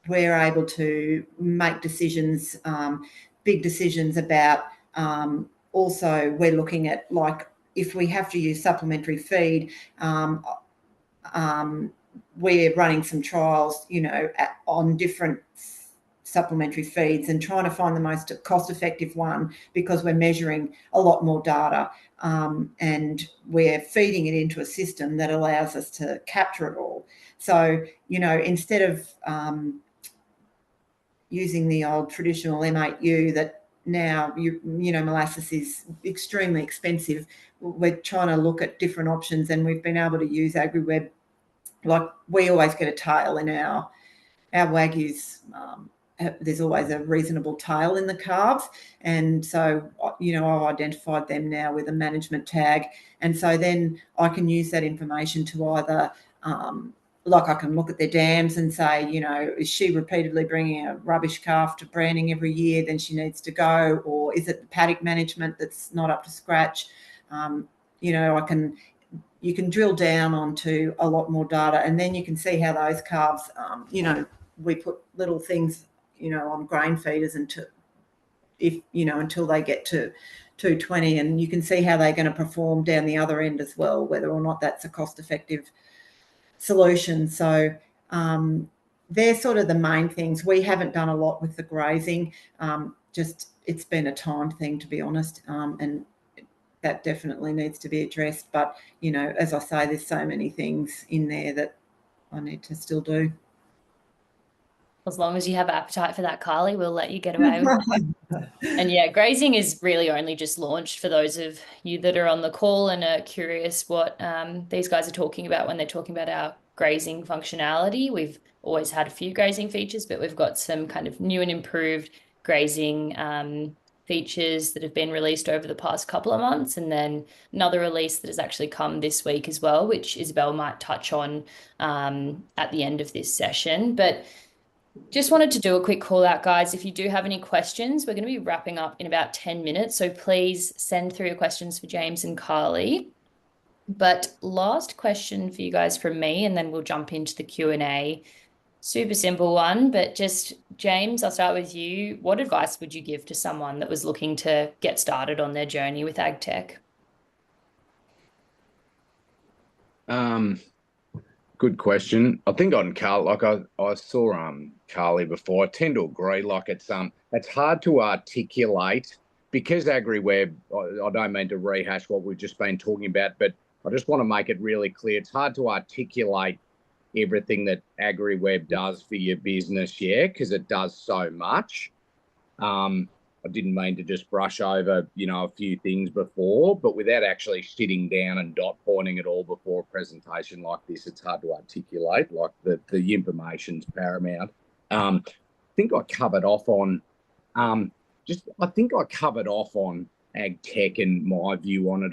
Speaker 2: we're able to make decisions, big decisions about. Also, we're looking at, like, if we have to use supplementary feed. We're running some trials, on different supplementary feeds and trying to find the most cost-effective one, because we're measuring a lot more data, and we're feeding it into a system that allows us to capture it all. So, instead of using the old traditional M8U that now molasses is extremely expensive, we're trying to look at different options, and we've been able to use AgriWebb. Like, we always get a tail in our Wagyus. There's always a reasonable tail in the calves, and so I've identified them now with a management tag, and so then I can use that information to either I can look at their dams and say, is she repeatedly bringing a rubbish calf to branding every year? Then she needs to go. Or is it the paddock management that's not up to scratch? You can drill down onto a lot more data, and then you can see how those calves, we put little things, on grain feeders until they get to 220, and you can see how they're going to perform down the other end as well, whether or not that's a cost-effective solution. So they're sort of the main things. We haven't done a lot with the grazing. It's been a time thing, to be honest, and that definitely needs to be addressed. But, as I say, there's so many things in there that I need to still do.
Speaker 1: As long as you have appetite for that, Carly, we'll let you get away with it. And yeah, grazing is really only just launched, for those of you that are on the call and are curious what these guys are talking about when they're talking about our grazing functionality. We've always had a few grazing features, but we've got some kind of new and improved grazing features that have been released over the past couple of months, and then another release that has actually come this week as well, which Isabel might touch on at the end of this session. But just wanted to do a quick call out, guys. If you do have any questions, we're going to be wrapping up in about 10 minutes. So please send through your questions for James and Carly. But last question for you guys from me, and then we'll jump into the Q&A. Super simple one, but just, James, I'll start with you. What advice would you give to someone that was looking to get started on their journey with ag tech?
Speaker 3: Good question. I think on Carly, like I saw Carly before, I tend to agree. Like, it's hard to articulate, because AgriWebb, I don't mean to rehash what we've just been talking about, but I just want to make it really clear. It's hard to articulate everything that AgriWebb does for your business, because it does so much. I didn't mean to just brush over, a few things before, but without actually sitting down and dot pointing it all before a presentation like this, it's hard to articulate. Like the information's paramount. I think I covered off on ag tech and my view on it.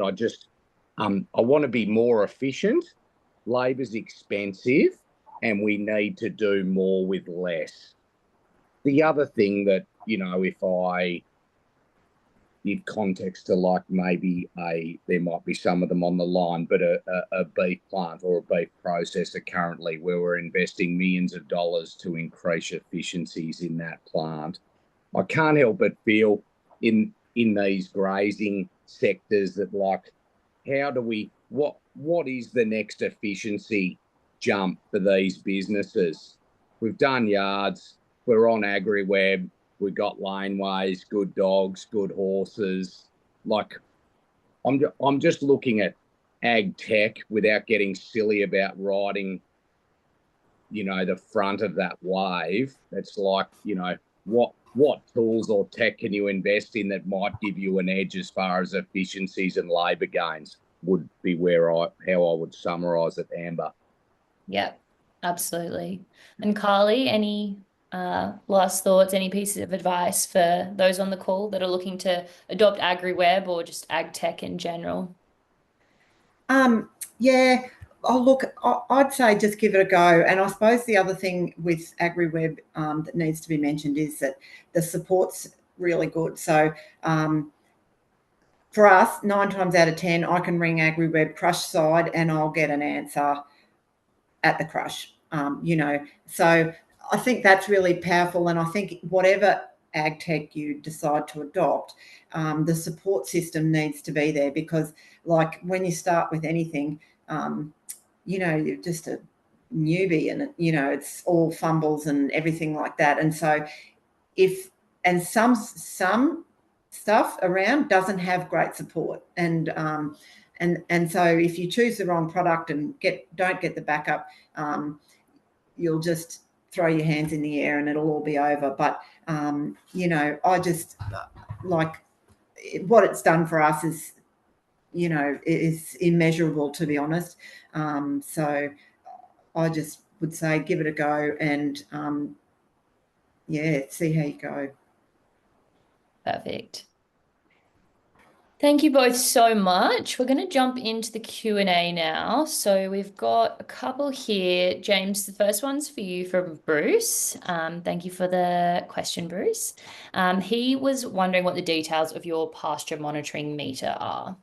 Speaker 3: I want to be more efficient. Labor's expensive, and we need to do more with less. The other thing that, if I give context to, like, maybe there might be some of them on the line, but a beef plant or a beef processor currently where we're investing millions of dollars to increase efficiencies in that plant. I can't help but feel in these grazing sectors that, like, what is the next efficiency jump for these businesses? We've done yards, we're on AgriWebb, we've got laneways, good dogs, good horses. Like, I'm just looking at ag tech without getting silly about riding, the front of that wave. It's like, what tools or tech can you invest in that might give you an edge as far as efficiencies and labour gains would be how I would summarise it, Amber.
Speaker 1: Yeah, absolutely. And Carly, any last thoughts, any pieces of advice for those on the call that are looking to adopt AgriWebb or just ag tech in general?
Speaker 2: Yeah. Oh, look, I'd say just give it a go. And I suppose the other thing with AgriWebb that needs to be mentioned is that the support's really good. So for us, 9 times out of 10, I can ring AgriWebb crush side and I'll get an answer at the crush. So I think that's really powerful. And I think whatever ag tech you decide to adopt, the support system needs to be there because, like, when you start with anything, you're just a newbie and, it's all fumbles and everything like that. And so some stuff around doesn't have great support. And so if you choose the wrong product and don't get the backup, you'll just throw your hands in the air and it'll all be over. But, I just like what it's done for us is, is immeasurable, to be honest. So I just would say give it a go and, see how you go.
Speaker 1: Perfect. Thank you both so much. We're going to jump into the Q&A now. So we've got a couple here. James, the first one's for you from Bruce. Thank you for the question, Bruce. He was wondering what the details of your pasture monitoring meter are.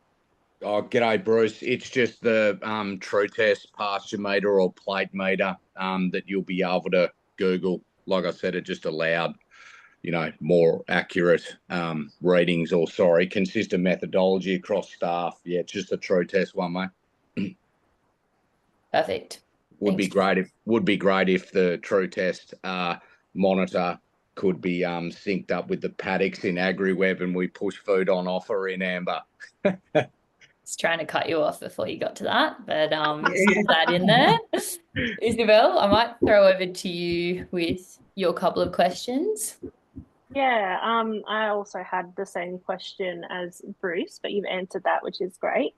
Speaker 3: Oh, g'day, Bruce. It's just the True Test pasture meter or plate meter that you'll be able to Google. Like I said, it just allowed more accurate readings consistent methodology across staff. Yeah, it's just a True Test one, mate.
Speaker 1: Perfect.
Speaker 3: Would be great if the True Test monitor could be synced up with the paddocks in AgriWebb and we push food on offer in Amber.
Speaker 1: Trying to cut you off before you got to that, but put that in there. Isabel, I might throw over to you with your couple of questions.
Speaker 4: Yeah, I also had the same question as Bruce, but you've answered that, which is great.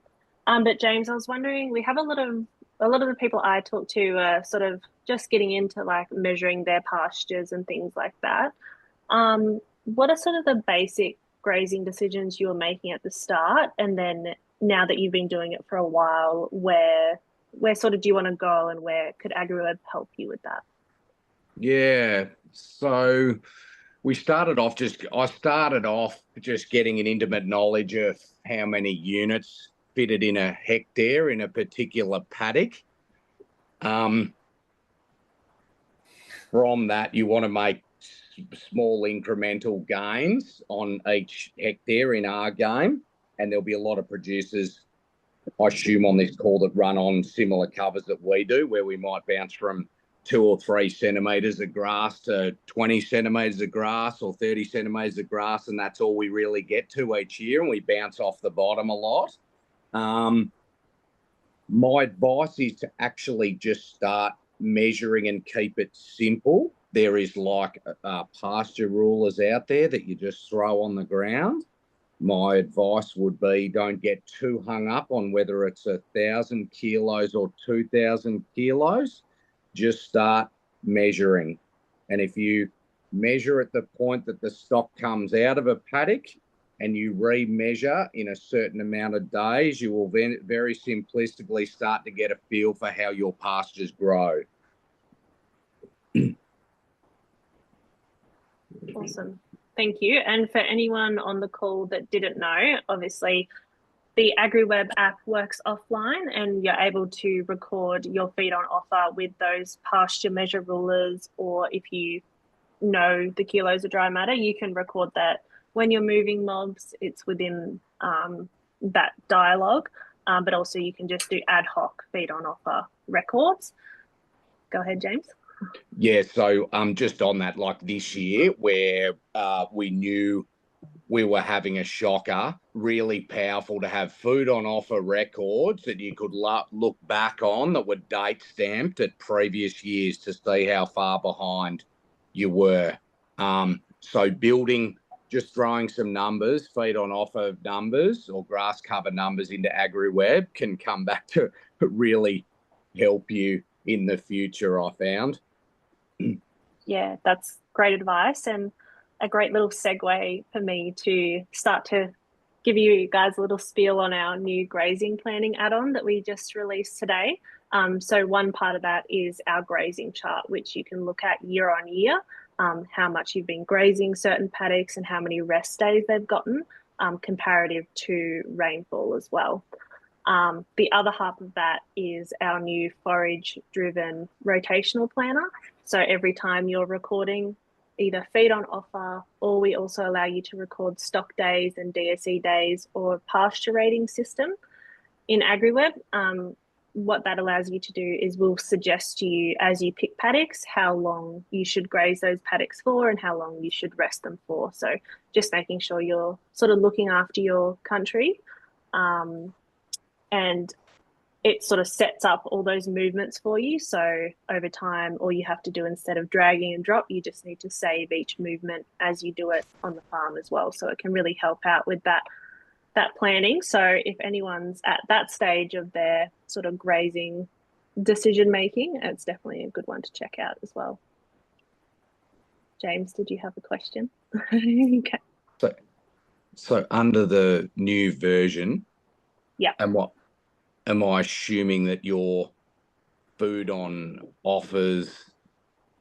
Speaker 4: But James, I was wondering, we have a lot of the people I talk to are sort of just getting into like measuring their pastures and things like that. What are sort of the basic grazing decisions you were making at the start, and then now that you've been doing it for a while, where sort of do you want to go, and where could AgriWebb help you with that?
Speaker 3: Yeah, so I started off just getting an intimate knowledge of how many units fitted in a hectare in a particular paddock. From that, you want to make small incremental gains on each hectare in our game, and there'll be a lot of producers, I assume, on this call that run on similar covers that we do, where we might bounce from 2 or 3 centimetres of grass to 20 centimetres of grass or 30 centimetres of grass, and that's all we really get to each year, and we bounce off the bottom a lot. My advice is to actually just start measuring and keep it simple. there is like pasture rulers out there that you just throw on the ground. My advice would be don't get too hung up on whether it's 1,000 kilos or 2,000 kilos. Just start measuring. And if you measure at the point that the stock comes out of a paddock and you re-measure in a certain amount of days, you will then very simplistically start to get a feel for how your pastures grow.
Speaker 4: Awesome. Thank you. And for anyone on the call that didn't know, obviously the AgriWebb app works offline and you're able to record your feed on offer with those pasture measure rulers, or if you know the kilos of dry matter, you can record that when you're moving mobs. It's within that dialogue, but also you can just do ad hoc feed on offer records. Go ahead, James.
Speaker 3: Yeah, so just on that, like this year where we knew we were having a shocker, really powerful to have food on offer records that you could look back on that were date stamped at previous years to see how far behind you were. So building, just throwing some numbers, feed on offer numbers or grass cover numbers into AgriWebb can come back to really help you in the future, I found.
Speaker 4: Yeah, that's great advice and a great little segue for me to start to give you guys a little spiel on our new grazing planning add-on that we just released today. So one part of that is our grazing chart, which you can look at year on year, how much you've been grazing certain paddocks and how many rest days they've gotten, comparative to rainfall as well. The other half of that is our new forage-driven rotational planner. So every time you're recording either feed on offer, or we also allow you to record stock days and DSE days or pasture rating system in AgriWebb. What that allows you to do is we'll suggest to you as you pick paddocks how long you should graze those paddocks for and how long you should rest them for. So just making sure you're sort of looking after your country. And it sort of sets up all those movements for you. So over time, all you have to do instead of dragging and drop, you just need to save each movement as you do it on the farm as well. So it can really help out with that planning. So if anyone's at that stage of their sort of grazing decision making, it's definitely a good one to check out as well. James, did you have a question? Okay.
Speaker 3: So under the new version,
Speaker 4: yeah,
Speaker 3: and what am I assuming that your food on offers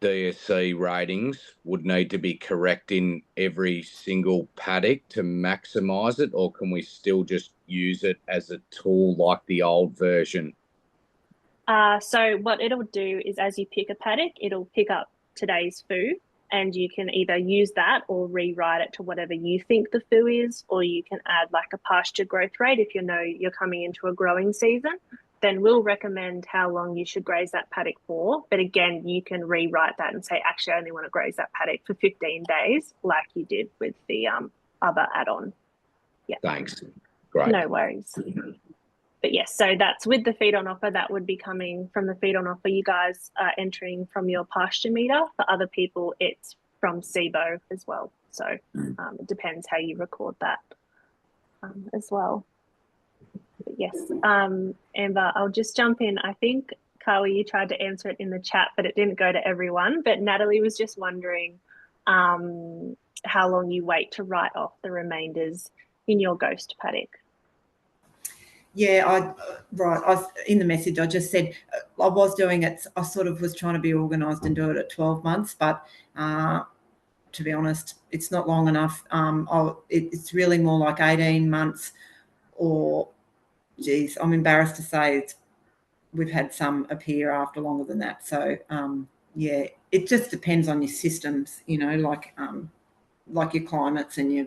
Speaker 3: DSC ratings would need to be correct in every single paddock to maximise it, or can we still just use it as a tool like the old version?
Speaker 4: So what it'll do is as you pick a paddock, it'll pick up today's food, and you can either use that or rewrite it to whatever you think the foo is, or you can add like a pasture growth rate if you know you're coming into a growing season. Then we'll recommend how long you should graze that paddock for. But again, you can rewrite that and say, actually, I only want to graze that paddock for 15 days, like you did with the other add-on. Yeah.
Speaker 3: Thanks. Great.
Speaker 4: No worries. But yes, so that's with the feed on offer. That would be coming from the feed on offer. You guys are entering from your pasture meter. For other people, it's from SIBO as well. So it depends how you record that as well. But yes, Amber, I'll just jump in. I think, Carly, you tried to answer it in the chat, but it didn't go to everyone. But Natalie was just wondering how long you wait to write off the remainders in your ghost paddock.
Speaker 2: Yeah, in the message I just said I was doing it. I sort of was trying to be organised and do it at 12 months, but to be honest, it's not long enough. It's really more like 18 months, or, geez, I'm embarrassed to say we've had some appear after longer than that. So yeah, it just depends on your systems, you know, like your climates and your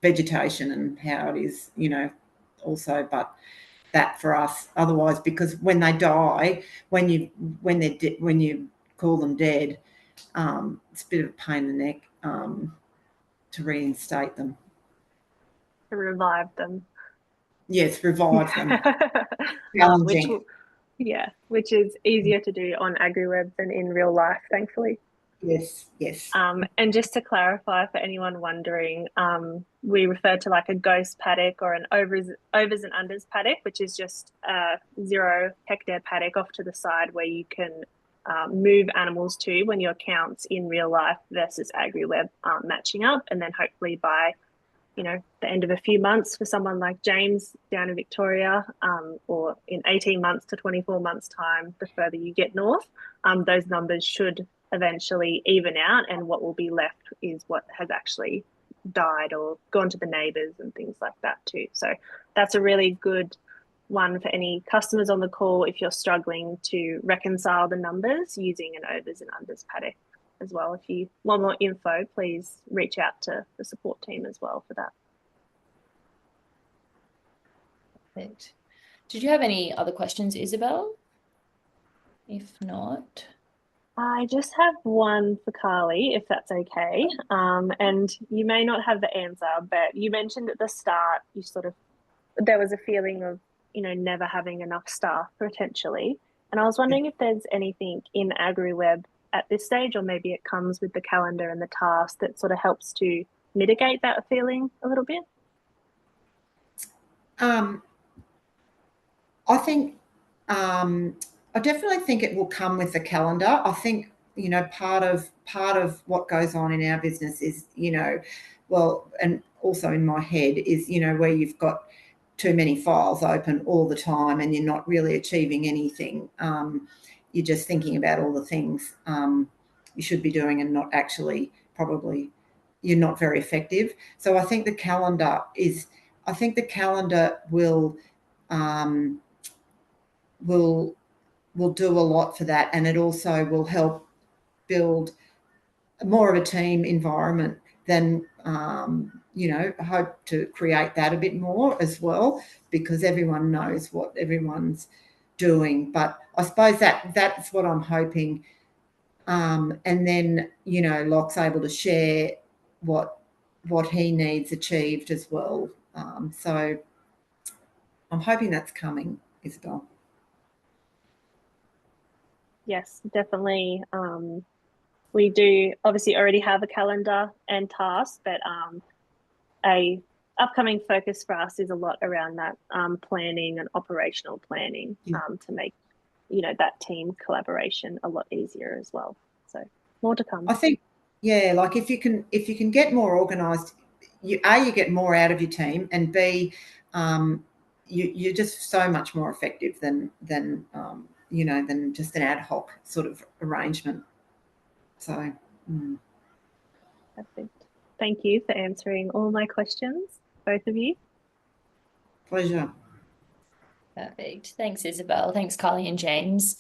Speaker 2: vegetation and how it is, you know, also. But that for us, otherwise, because when they die, when you call them dead, it's a bit of a pain in the neck to reinstate them,
Speaker 4: to revive them.
Speaker 2: Yes, revive them.
Speaker 4: Which is easier to do on AgriWebb than in real life, thankfully.
Speaker 2: Yes, yes.
Speaker 4: And just to clarify for anyone wondering, we refer to like a ghost paddock or an overs and unders paddock, which is just a 0-hectare paddock off to the side where you can move animals to when your counts in real life versus AgriWebb aren't matching up. And then hopefully by, you know, the end of a few months for someone like James down in Victoria, or in 18 months to 24 months time, the further you get north, those numbers should eventually even out, and what will be left is what has actually died or gone to the neighbours and things like that too. So that's a really good one for any customers on the call if you're struggling to reconcile the numbers using an overs and unders paddock as well. If you want more info, please reach out to the support team as well for that.
Speaker 1: Perfect. Did you have any other questions, Isabel? If not,
Speaker 4: I just have one for Carly, if that's okay. And you may not have the answer, but you mentioned at the start, there was a feeling of, you know, never having enough staff potentially. And I was wondering if there's anything in AgriWebb at this stage, or maybe it comes with the calendar and the task that sort of helps to mitigate that feeling a little bit.
Speaker 2: I think I definitely think it will come with the calendar. I think, you know, part of what goes on in our business is, you know, well, and also in my head is, you know, where you've got too many files open all the time and you're not really achieving anything. You're just thinking about all the things you should be doing and not actually, probably you're not very effective. So I think the calendar will do a lot for that, and it also will help build more of a team environment than you know, hope to create that a bit more as well, because everyone knows what everyone's doing. But I suppose that's what I'm hoping, and then, you know, Locke's able to share what he needs achieved as well. So I'm hoping that's coming, Isabel.
Speaker 4: Yes, definitely. We do obviously already have a calendar and tasks, but a upcoming focus for us is a lot around that planning and operational planning, to make, you know, that team collaboration a lot easier as well. So more to come.
Speaker 2: I think, yeah, like if you can get more organised, you get more out of your team, and B, you're just so much more effective than you know, than just an ad hoc sort of arrangement. So
Speaker 4: Perfect. Thank you for answering all my questions, both of you.
Speaker 2: Pleasure.
Speaker 1: perfect. Thanks, Isabel. Thanks, Carly and James.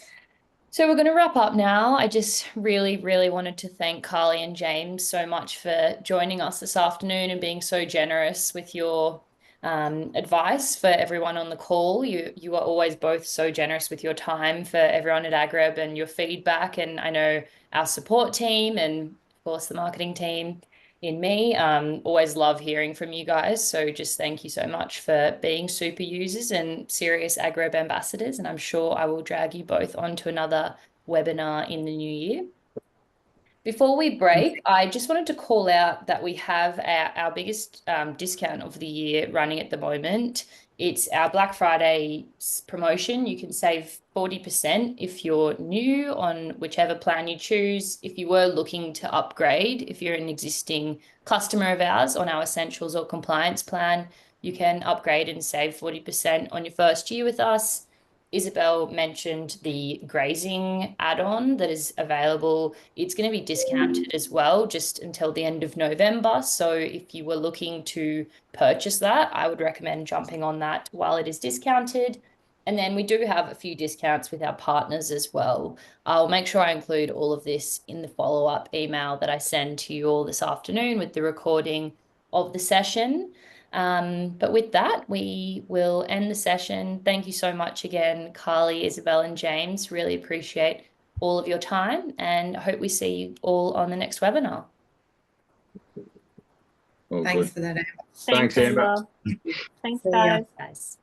Speaker 1: So we're going to wrap up now. I just really, really wanted to thank Carly and James so much for joining us this afternoon and being so generous with your advice for everyone on the call. You are always both so generous with your time for everyone at AgriWebb and your feedback. And I know our support team and, of course, the marketing team in me always love hearing from you guys. So just thank you so much for being super users and serious AgriWebb ambassadors. And I'm sure I will drag you both onto another webinar in the new year. Before we break, I just wanted to call out that we have our biggest discount of the year running at the moment. It's our Black Friday promotion. You can save 40% if you're new on whichever plan you choose. If you were looking to upgrade, if you're an existing customer of ours on our Essentials or Compliance plan, you can upgrade and save 40% on your first year with us. Isabel mentioned the grazing add-on that is available. It's going to be discounted as well, just until the end of November. So if you were looking to purchase that, I would recommend jumping on that while it is discounted. And then we do have a few discounts with our partners as well. I'll make sure I include all of this in the follow-up email that I send to you all this afternoon with the recording of the session. But with that, we will end the session. Thank you so much again, Carly, Isabel, and James. Really appreciate all of your time, and I hope we see you all on the next webinar.
Speaker 2: Thanks for that, Amber.
Speaker 4: Thanks, Amber. Thanks, guys.